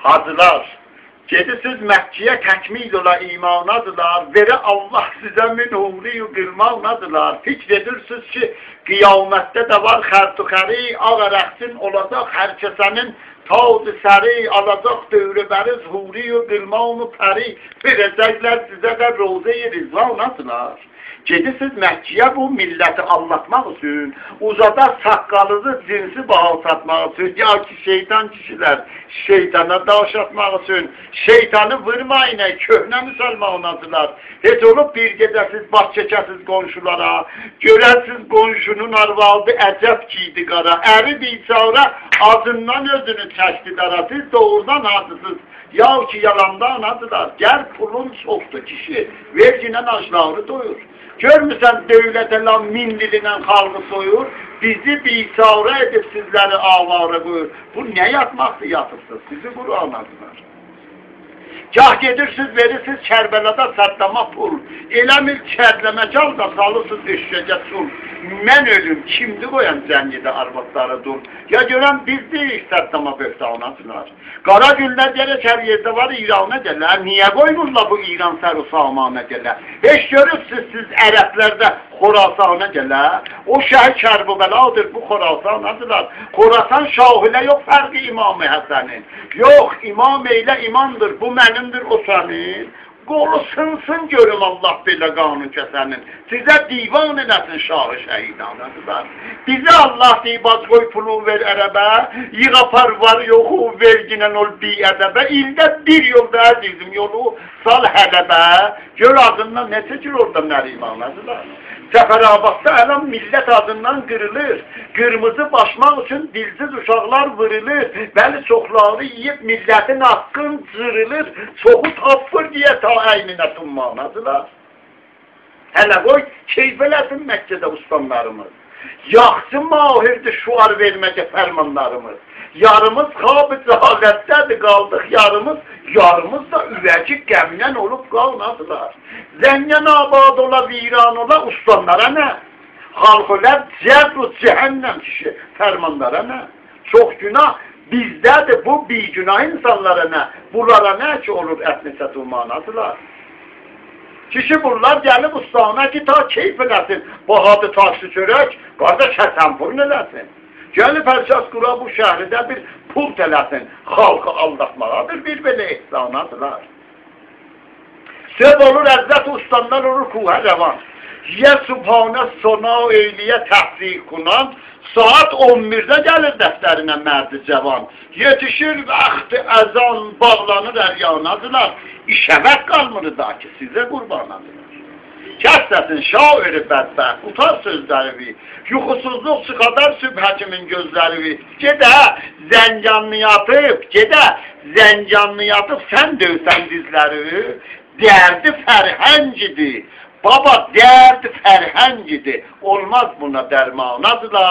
Hacılar, gedirsiniz Məkkiyə təkmil ola imanadılar, verə Allah sizə min umriyu qılmaqnadılar. Fikr edirsiniz ki, qiyamətdə də var xərtuxəri, ağ rəxsin olacaq hər kəsənin taud-ı səri, alacaq dövrü bəriz, huriyu qılmaqnu pəri, verəcəklər sizə də roze-i rizvanadılar. Gedirsiniz Məkkiyə bu milləti anlatmaq üçün, uzada saqqalınızı cinsi bağlatmaq üçün, ya ki şeytan kişilər şeytana daş atmaq üçün, şeytanı vurmayın, köhnə müsəlmanladılar. Heç olub bir gedəsiz, baş çəkəsiz qonşulara, görəsiz qonşunun arvaldı əcəb giydi qara, əri biçara adından özünü çəkdi dara, siz doğrudan hacısız. Ya ki yalanda anadılar, gər pulun çoxdu kişi, verginən aşağılı doyur. Görmüsən dövlətə lan minlilindən xalqı soyur, bizi biçara edib sizləri avara qoyur. Bu nə yatmaqdır yatırsınız, sizi quru anladılar. Gah gedirsiniz, verirsiniz Kərbəlada Səddama pul, eləmir kərləməcal da salırsınız eşşəcə sul. Mən ölüm, kimdi qoyan cəngidə arvadları dur? Ya görən biz deyik Səddama böhtanasılar. Qara günlər gələk hər yerdə var İran'a gələr. Niyə qoymurlar bu İran sər-u-samanə gələr? Heç görürsünüz siz ərəblərdə Xorasana gələr. O şəhər Kərbəladır, bu Xorasanadılar. Xorasan şahilə yox fərqi İmam-ı Həsənin. Yox, İmam elə imandır, bu mənimdir, o sənin. Qolu sınsın görüm Allah belə qanun kəsənin. Sizə divan eləsin şahı şəhidanıdırlar. Bizə Allah deyibaz qoy pulu ver ərəbə, yığapar var yoxu verginən ol bi-ədəbə. İldə bir yolda əzizim yolu sal hələbə. Gör adından nə çəkir orada mərimanıdırlar. Səfərabadda ələm millət adından qırılır. Qırmızı başmaq üçün dilsiz uşaqlar vırılır. Bəli, çoxları yiyib millətin haqqın cırılır. Çoxu tapır deyə ta əyninə tummanadılar. Hələ qoy, keyf eləsin Məkkədə ustanlarımız. Yaxşı mahirdir şuar verməkə fərmanlarımız. Yarımız xab-ı cəhalətdədir qaldıq yarımız. Yarımız da üvəcik qəmlən olub qalmadılar. Zəngən abad ola, viran ola, ustanlara nə? Xalqılar cəbr-ü cəhənnəm kişi, fərmanlara nə? Çox günah bizdədir, bu bir günah insanlara nə? Bunlara nə ki olur ətnisə tulmanadılar? Kişi bunlar gəlib ustana ki ta keyf eləsin, bahadı taşlı çörək, qardaş həsənpurun eləsin. Gəlib Əlças qura bu şəhridə bir pul tələsin, xalqı aldatmaqadır, bir belə ehsanadılar. Söz olur, əzzət ustanlar olur kuhə rəvan. Yə subhanə sona eyliyə təhzik kunan, saat 11-də gəlir dəftərinə mərdi cavan. Yetişir vaxtı əzan, bağlanır əryanadılar. İşəvət qalmır da ki, sizə qurbanadılar. Kəssəsin şairi bədbəxt, utar sözləri, yuxusuzluq çıxadar sübhəkimin gözləri. Gedə zəncanlı yatıb, sən dövsən dizləri. Dərdi fərhəncidir, baba dərdi fərhəncidir, olmaz buna dərmanadılar.